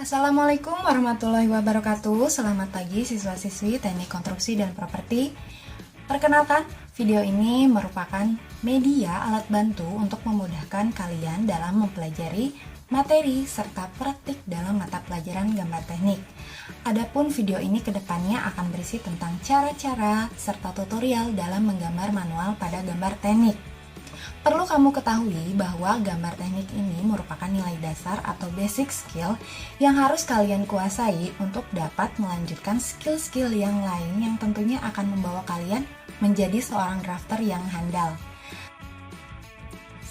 Assalamualaikum warahmatullahi wabarakatuh. Selamat pagi siswa-siswi Teknik Konstruksi dan Properti. Perkenalkan, video ini merupakan media alat bantu untuk memudahkan kalian dalam mempelajari materi serta praktik dalam mata pelajaran gambar teknik. Adapun video ini kedepannya akan berisi tentang cara-cara serta tutorial dalam menggambar manual pada gambar teknik. Perlu kamu ketahui bahwa gambar teknik ini merupakan nilai dasar atau basic skill yang harus kalian kuasai untuk dapat melanjutkan skill-skill yang lain yang tentunya akan membawa kalian menjadi seorang drafter yang handal.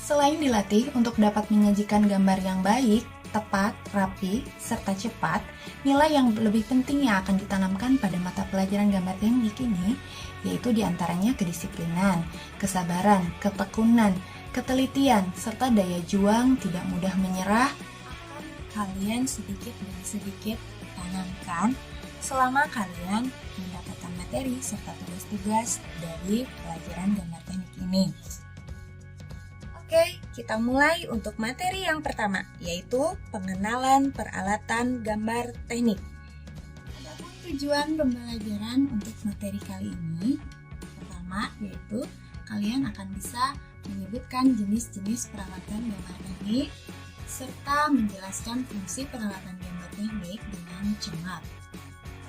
Selain dilatih untuk dapat menyajikan gambar yang baik, tepat, rapi, serta cepat, nilai yang lebih penting yang akan ditanamkan pada mata pelajaran gambar teknik ini yaitu diantaranya kedisiplinan, kesabaran, ketekunan, ketelitian, serta daya juang tidak mudah menyerah akan kalian sedikit demi sedikit tanamkan selama kalian mendapatkan materi serta tugas-tugas dari pelajaran gambar teknik ini. Oke, kita mulai untuk materi yang pertama, yaitu pengenalan peralatan gambar teknik. Adapun tujuan pembelajaran untuk materi kali ini, pertama yaitu kalian akan bisa menyebutkan jenis-jenis peralatan gambar teknik serta menjelaskan fungsi peralatan gambar teknik dengan cepat.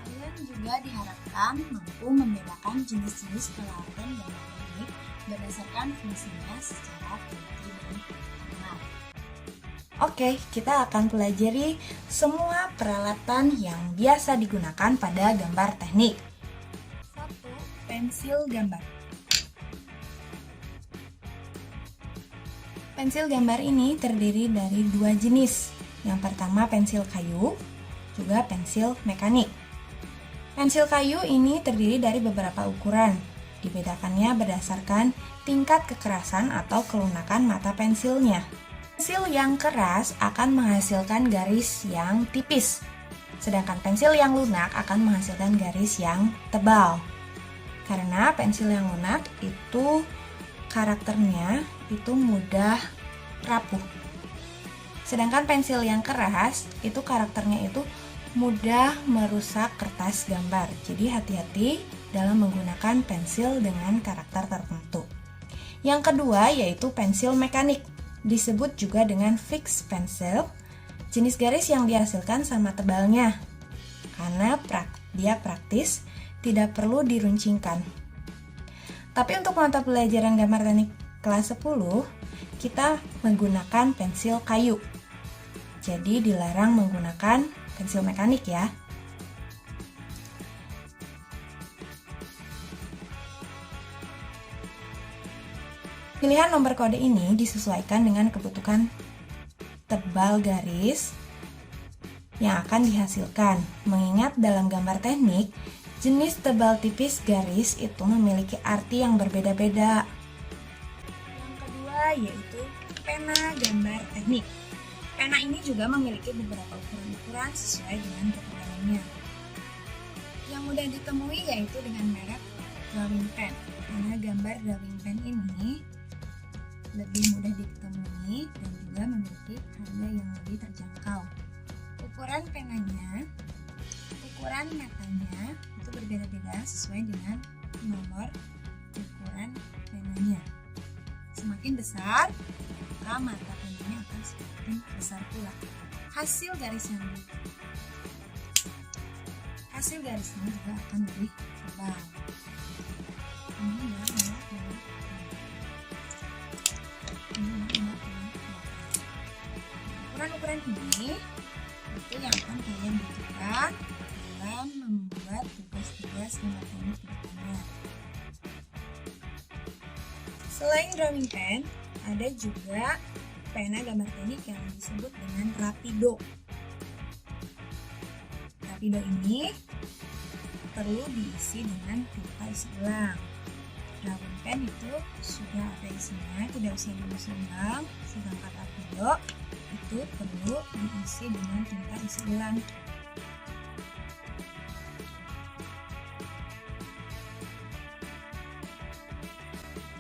Kalian juga diharapkan mampu membedakan jenis-jenis peralatan gambar teknik berdasarkan fungsinya secara teliti dan benar. Oke, kita akan pelajari semua peralatan yang biasa digunakan pada gambar teknik. 1. Pensil gambar. Pensil gambar ini terdiri dari dua jenis. Yang pertama pensil kayu, juga pensil mekanik. Pensil kayu ini terdiri dari beberapa ukuran. Dibedakannya berdasarkan tingkat kekerasan atau kelunakan mata pensilnya. Pensil yang keras akan menghasilkan garis yang tipis, sedangkan pensil yang lunak akan menghasilkan garis yang tebal. Karena pensil yang lunak itu karakternya itu mudah rapuh. Sedangkan pensil yang keras itu karakternya itu mudah merusak kertas gambar. Jadi hati-hati dalam menggunakan pensil dengan karakter tertentu. Yang kedua yaitu pensil mekanik, disebut juga dengan fixed pencil. Jenis garis yang dihasilkan sama tebalnya, karena dia praktis, tidak perlu diruncingkan. Tapi untuk mata pelajaran gambar teknik kelas 10, kita menggunakan pensil kayu. Jadi dilarang menggunakan pensil mekanik ya. Pilihan nomor kode ini disesuaikan dengan kebutuhan tebal garis yang akan dihasilkan. Mengingat dalam gambar teknik, jenis tebal tipis garis itu memiliki arti yang berbeda-beda. Yang kedua yaitu pena gambar teknik. Pena ini juga memiliki beberapa ukuran-ukuran sesuai dengan ketebalannya. Yang mudah ditemui yaitu dengan merek drawing pen. Karena gambar drawing pen ini lebih mudah ditemui dan juga memiliki harga yang lebih terjangkau. Ukuran penanya, ukuran matanya itu berbeda-beda sesuai dengan nomor ukuran penanya. Semakin besar, maka mata penanya akan semakin besar pula. Hasil garisnya juga akan lebih tebal. Ukuran-ukuran ini itu yang akan kalian butuhkan dalam membuat tugas-tugas gambar teknik berikutnya. Selain drawing pen, ada juga pena gambar teknik yang disebut dengan rapido. Rapido ini perlu diisi dengan tinta isi ulang. Drawing pen itu sudah ada isinya, tidak usah diisi ulang. Sedangkan rapido itu perlu diisi dengan tinta isi ulang.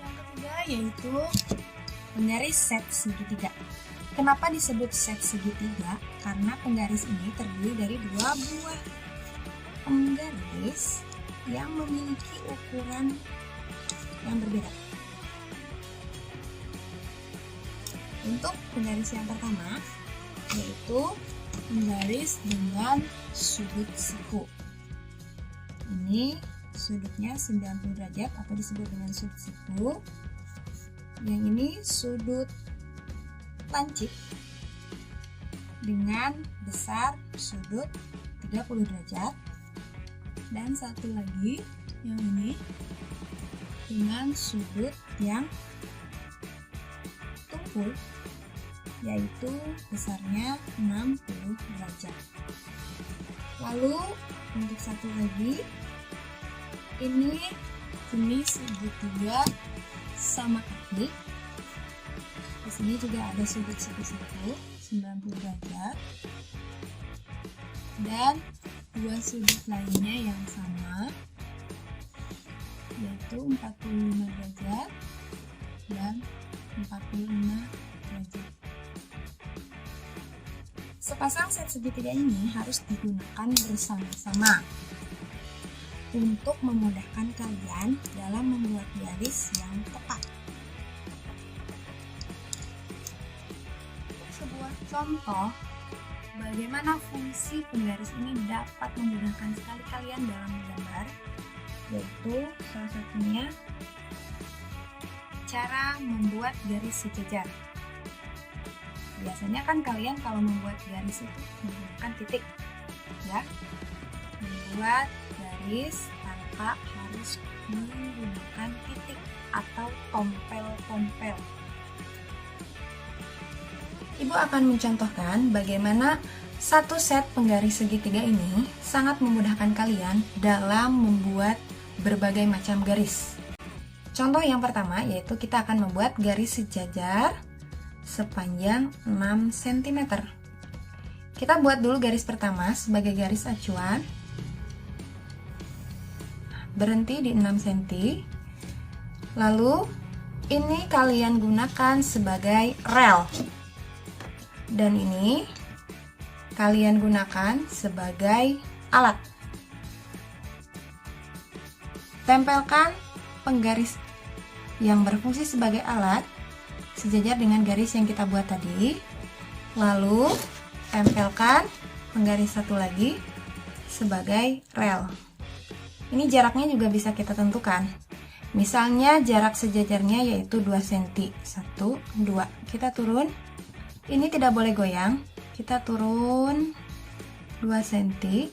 Yang ketiga yaitu menggaris set segitiga. Kenapa disebut set segitiga? Karena penggaris ini terdiri dari dua buah penggaris yang memiliki ukuran yang berbeda. Untuk penggaris yang pertama, yaitu penggaris dengan sudut siku. Ini sudutnya 90 derajat atau disebut dengan sudut siku. Yang ini sudut lancip dengan besar sudut 30 derajat. Dan satu lagi yang ini dengan sudut yang tumpul, yaitu besarnya 60 derajat. Lalu untuk satu lagi, ini jenis segitiga sama kaki. Di sini juga ada sudut siku-siku 90 derajat dan dua sudut lainnya yang sama, yaitu 45 derajat dan 45 derajat. Sepasang set segitiga ini harus digunakan bersama-sama untuk memudahkan kalian dalam membuat garis yang tepat. Sebuah contoh bagaimana fungsi penggaris ini dapat memudahkan sekali kalian dalam menggambar, yaitu salah satunya cara membuat garis sejajar. Biasanya kan kalian kalau membuat garis itu menggunakan titik, ya. Membuat garis tanpa harus menggunakan titik atau tompel-tompel. Ibu akan mencontohkan bagaimana satu set penggaris segitiga ini sangat memudahkan kalian dalam membuat berbagai macam garis. Contoh yang pertama yaitu kita akan membuat garis sejajar sepanjang 6 cm. Kita buat dulu garis pertama sebagai garis acuan. Berhenti di 6 cm. Lalu ini kalian gunakan sebagai rel. Dan ini kalian gunakan sebagai alat. Tempelkan penggaris yang berfungsi sebagai alat sejajar dengan garis yang kita buat tadi. Lalu tempelkan penggaris satu lagi sebagai rel. Ini jaraknya juga bisa kita tentukan. Misalnya jarak sejajarnya yaitu 2 cm. 1, 2. Kita turun. Ini tidak boleh goyang. Kita turun 2 cm.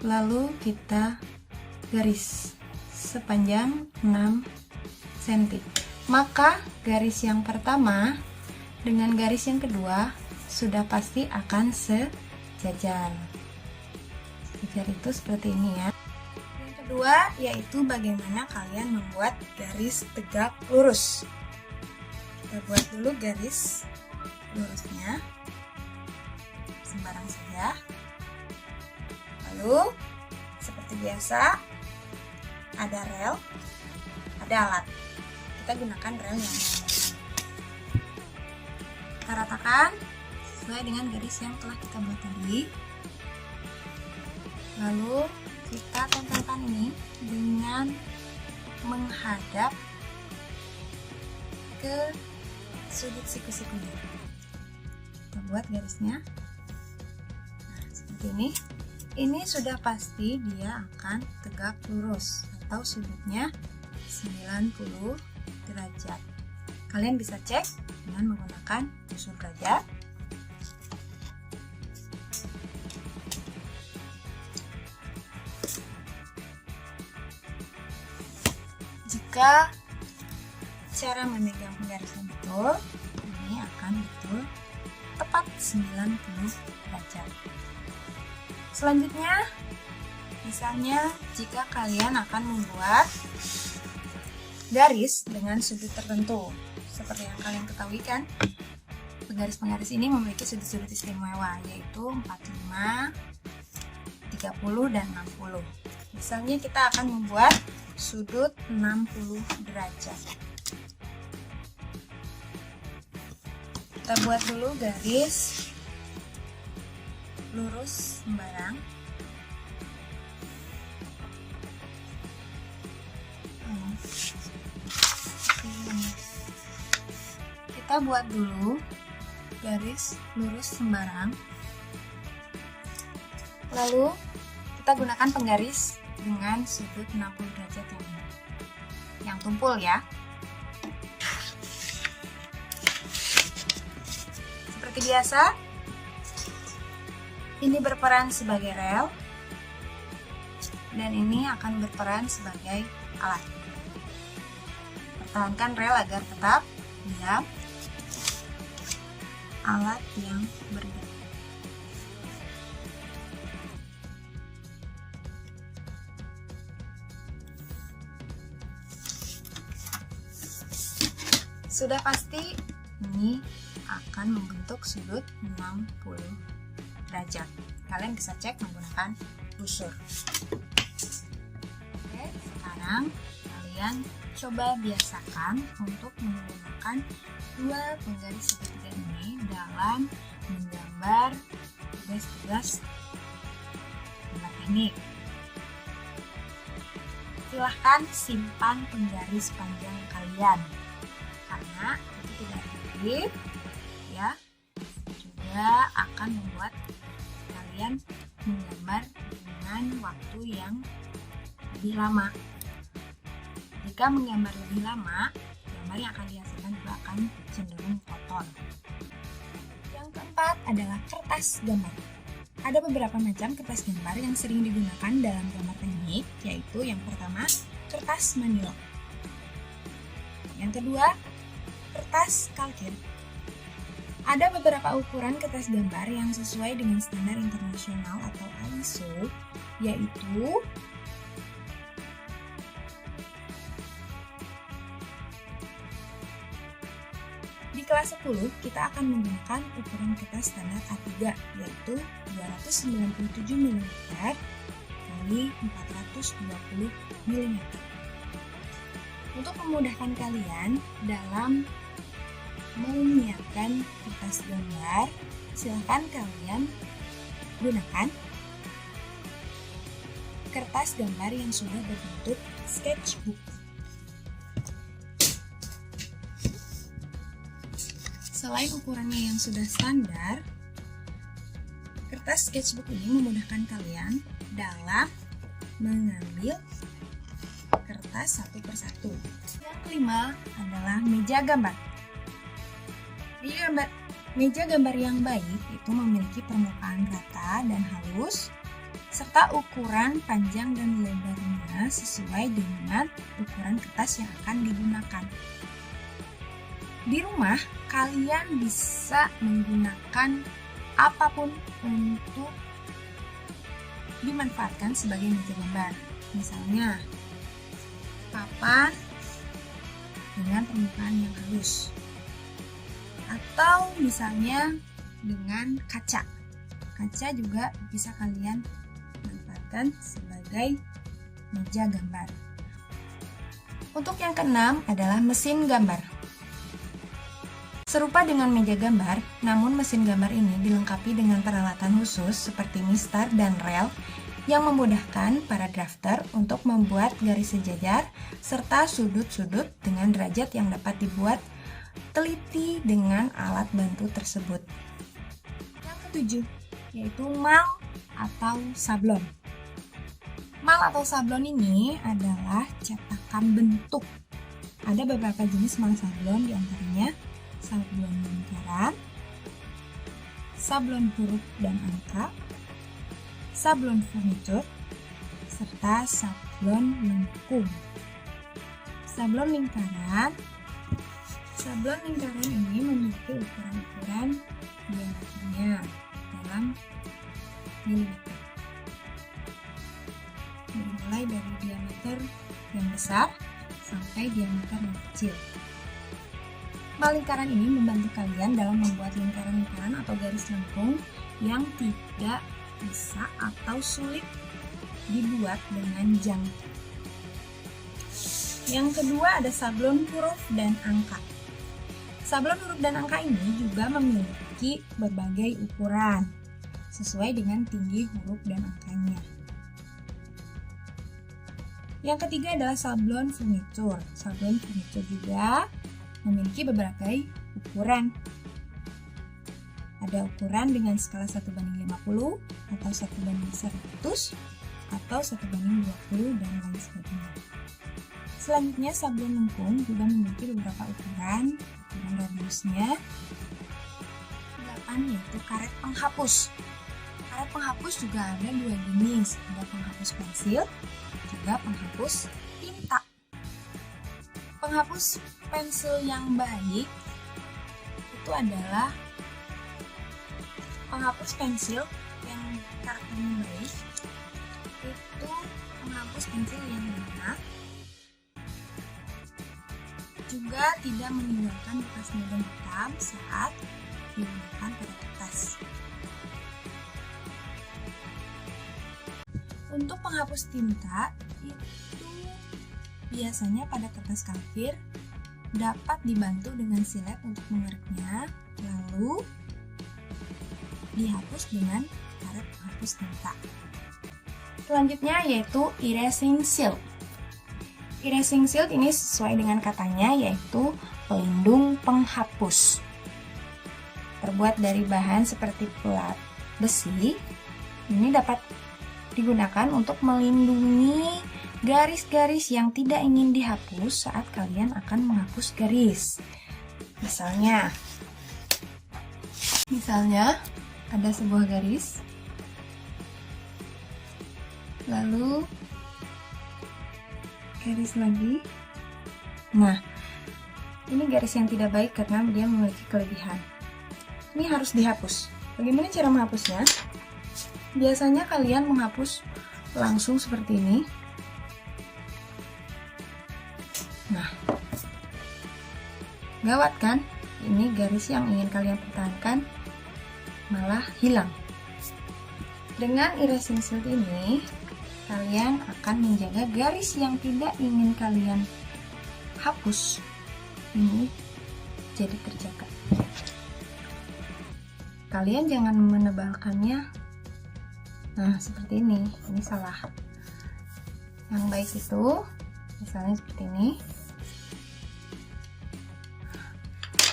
Lalu kita garis sepanjang 6 cm. Maka garis yang pertama dengan garis yang kedua sudah pasti akan sejajar. Sejajar itu seperti ini ya. Yang kedua yaitu bagaimana kalian membuat garis tegak lurus. Kita buat dulu garis lurusnya sembarang saja. Lalu seperti biasa ada rel, ada alat. Kita gunakan rel yang kita ratakan sesuai dengan garis yang telah kita buat tadi. Lalu kita tempelkan ini dengan menghadap ke sudut siku-sikunya. Kita buat garisnya. Nah, seperti ini. Ini sudah pasti dia akan tegak lurus atau sudutnya 90 derajat. Kalian bisa cek dengan menggunakan tusuk derajat. Jika cara memegang penggarisnya betul, ini akan betul tepat 90 derajat. Selanjutnya, misalnya jika kalian akan membuat garis dengan sudut tertentu, seperti yang kalian ketahui kan, penggaris-penggaris ini memiliki sudut-sudut istimewa, yaitu 45, 30, dan 60. Misalnya kita akan membuat sudut 60 derajat. Kita Kita buat dulu garis lurus sembarang. Kita buat dulu garis lurus sembarang. Lalu kita gunakan penggaris dengan sudut 60 derajat yang tumpul ya. Seperti biasa, ini berperan sebagai rel dan ini akan berperan sebagai alat. Pertahankan rel agar tetap diam. Alat yang bergerak. Sudah pasti ini akan membentuk sudut 60 derajat. Kalian bisa cek menggunakan busur. Oke, sekarang kalian coba biasakan untuk menggunakan dua penggaris segitiga ini dalam menggambar tugas-tugas gambar teknik. Silahkan simpan penggaris panjang kalian karena itu tidak relate ya, juga akan membuat kalian menggambar dengan waktu yang lebih lama. Jika menggambar lebih lama, gambar yang akan dihasilkan juga akan cenderung kotor. Yang keempat adalah kertas gambar. Ada beberapa macam kertas gambar yang sering digunakan dalam gambar teknik, yaitu yang pertama, kertas manila. Yang kedua, kertas kalkin. Ada beberapa ukuran kertas gambar yang sesuai dengan standar internasional atau ISO, yaitu di kelas 10 kita akan menggunakan ukuran kertas standar A3, yaitu 297 mm kali 420 mm. Untuk memudahkan kalian dalam menyiapkan kertas gambar, silakan kalian gunakan kertas gambar yang sudah berbentuk sketchbook. Selain ukurannya yang sudah standar, kertas sketchbook ini memudahkan kalian dalam mengambil kertas satu persatu. Yang kelima adalah meja gambar. Meja gambar yang baik itu memiliki permukaan rata dan halus, serta ukuran panjang dan lebarnya sesuai dengan ukuran kertas yang akan digunakan. Di rumah, kalian bisa menggunakan apapun untuk dimanfaatkan sebagai meja gambar. Misalnya, papan dengan permukaan yang halus. Atau misalnya dengan kaca. Kaca juga bisa kalian manfaatkan sebagai meja gambar. Untuk yang keenam adalah mesin gambar. Serupa dengan meja gambar, namun mesin gambar ini dilengkapi dengan peralatan khusus seperti mistar dan rel yang memudahkan para drafter untuk membuat garis sejajar serta sudut-sudut dengan derajat yang dapat dibuat teliti dengan alat bantu tersebut. Yang ketujuh, yaitu mal atau sablon. Mal atau sablon ini adalah cetakan bentuk. Ada beberapa jenis mal sablon, diantaranya sablon lingkaran, sablon huruf dan angka, sablon furnitur, serta sablon lengkung. Sablon lingkaran ini memiliki ukuran-ukuran diameternya dalam milimeter. Dimulai dari diameter yang besar sampai diameter yang kecil. Mal lingkaran ini membantu kalian dalam membuat lingkaran-lingkaran atau garis lengkung yang tidak bisa atau sulit dibuat dengan jam. Yang kedua ada sablon huruf dan angka. Sablon huruf dan angka ini juga memiliki berbagai ukuran sesuai dengan tinggi huruf dan angkanya. Yang ketiga adalah sablon furnitur. Sablon furnitur juga memiliki berbagai ukuran. Ada ukuran dengan skala 1:50 atau 1:100 atau 1:20 dan lain sebagainya. Selanjutnya sablon lengkung juga memiliki beberapa ukuran radiusnya 8, yaitu karet penghapus. Karet penghapus juga ada dua jenis, ada penghapus pensil juga penghapus tinta. Penghapus pensil yang baik itu adalah penghapus pensil yang karakternya baik, itu penghapus pensil yang lunak, juga tidak meninggalkan bekas noda hitam saat digunakan pada kertas. Untuk penghapus tinta itu biasanya pada kertas kalkir dapat dibantu dengan silet untuk mengereknya, lalu dihapus dengan karet penghapus tinta. Selanjutnya yaitu erasing shield. Erasing shield ini sesuai dengan katanya, yaitu pelindung penghapus. Terbuat dari bahan seperti pelat besi, ini dapat digunakan untuk melindungi garis-garis yang tidak ingin dihapus saat kalian akan menghapus garis. Misalnya ada sebuah garis, lalu garis lagi. Nah, ini garis yang tidak baik karena dia memiliki kelebihan. Ini harus dihapus. Bagaimana cara menghapusnya? Biasanya kalian menghapus langsung seperti ini. Nah, gawat kan? Ini garis yang ingin kalian pertahankan malah hilang. Dengan erasing shield ini, kalian akan menjaga garis yang tidak ingin kalian hapus ini jadi terjaga. Kalian jangan menebalkannya. Nah, seperti ini salah. Yang baik itu misalnya seperti ini.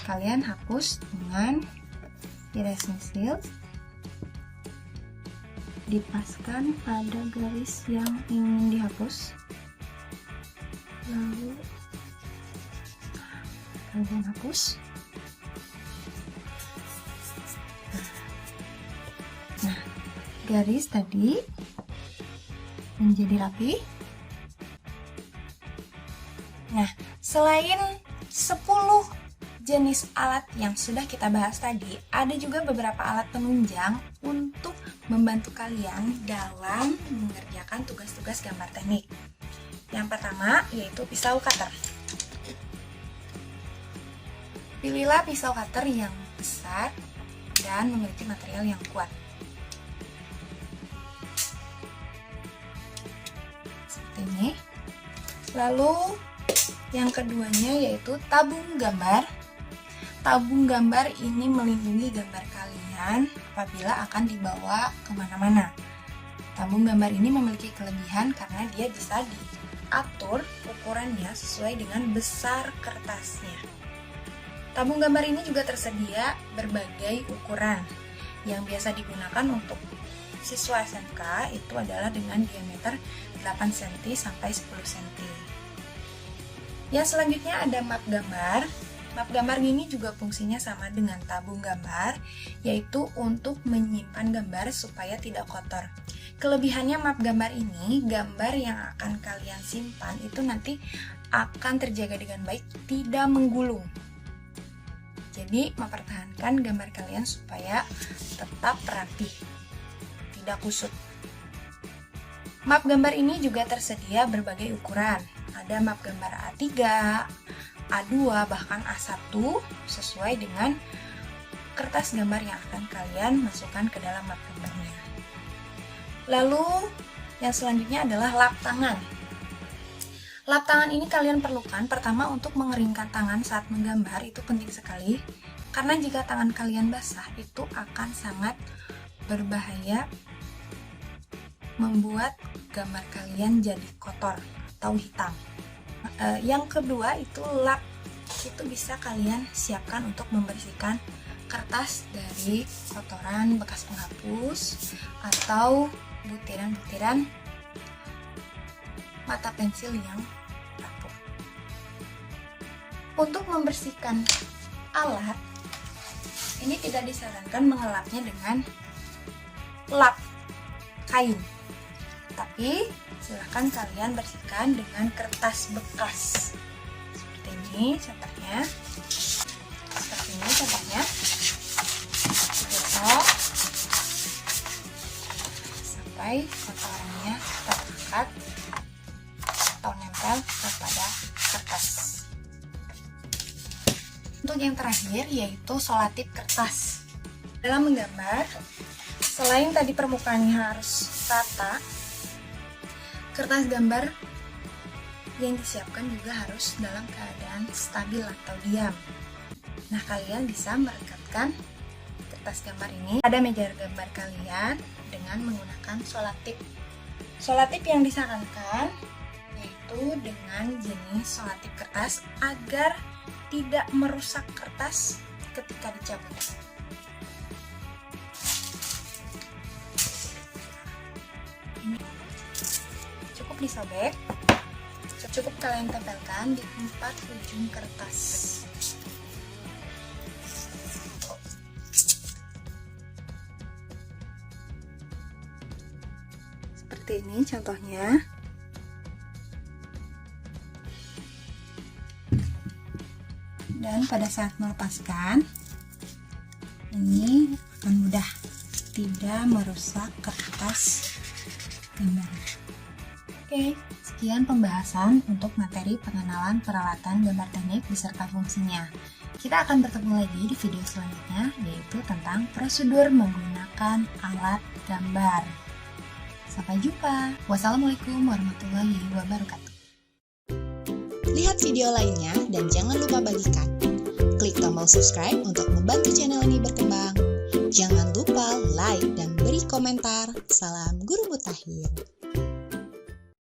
Kalian hapus dengan erasing shield, dipaskan pada garis yang ingin dihapus, lalu kalian hapus. Nah, garis tadi menjadi rapi. Nah, selain 10 jenis alat yang sudah kita bahas tadi, ada juga beberapa alat penunjang untuk membantu kalian dalam mengerjakan tugas-tugas gambar teknik. Yang pertama yaitu pisau cutter. Pilihlah pisau cutter yang besar dan memiliki material yang kuat. Seperti ini. Lalu yang keduanya yaitu tabung gambar. Tabung gambar ini melindungi gambar kalian apabila akan dibawa kemana-mana. Tabung gambar ini memiliki kelebihan karena dia bisa diatur ukurannya sesuai dengan besar kertasnya. Tabung gambar ini juga tersedia berbagai ukuran. Yang biasa digunakan untuk siswa SMK itu adalah dengan diameter 8 cm sampai 10 cm. Yang selanjutnya ada map gambar. Map gambar ini juga fungsinya sama dengan tabung gambar, yaitu untuk menyimpan gambar supaya tidak kotor. Kelebihannya map gambar ini, gambar yang akan kalian simpan itu nanti akan terjaga dengan baik, tidak menggulung. Jadi mempertahankan gambar kalian supaya tetap rapi, tidak kusut. Map gambar ini juga tersedia berbagai ukuran. Ada map gambar A3, A2, bahkan A1 sesuai dengan kertas gambar yang akan kalian masukkan ke dalam map gambarnya. Lalu yang selanjutnya adalah lap tangan. Lap tangan ini kalian perlukan pertama untuk mengeringkan tangan saat menggambar, itu penting sekali. Karena jika tangan kalian basah, itu akan sangat berbahaya membuat gambar kalian jadi kotor atau hitam. Yang kedua itu lap, itu bisa kalian siapkan untuk membersihkan kertas dari kotoran bekas penghapus atau butiran-butiran mata pensil yang rapuh. Untuk membersihkan alat, ini tidak disarankan mengelapnya dengan lap kain, tapi silahkan kalian bersihkan dengan kertas bekas. Seperti ini contohnya. Gosok sampai kotorannya terangkat atau nempel kepada kertas. Untuk yang terakhir yaitu selotip kertas. Dalam menggambar, selain tadi permukaannya harus rata, kertas gambar yang disiapkan juga harus dalam keadaan stabil atau diam. Nah, kalian bisa merekatkan kertas gambar ini pada meja gambar kalian dengan menggunakan selotip. Selotip yang disarankan yaitu dengan jenis selotip kertas agar tidak merusak kertas ketika dicabut. Ini cukup disobek, cukup kalian tempelkan di 4 ujung kertas. Seperti ini contohnya. Dan pada saat melepaskan, ini akan mudah, tidak merusak kertas gambar. Oke, sekian pembahasan untuk materi pengenalan peralatan gambar teknik beserta fungsinya. Kita akan bertemu lagi di video selanjutnya, yaitu tentang prosedur menggunakan alat gambar. Sampai jumpa. Wassalamualaikum warahmatullahi wabarakatuh. Lihat video lainnya dan jangan lupa bagikan. Klik tombol subscribe untuk membantu channel ini berkembang. Jangan lupa like dan beri komentar. Salam Guru Mutakhir.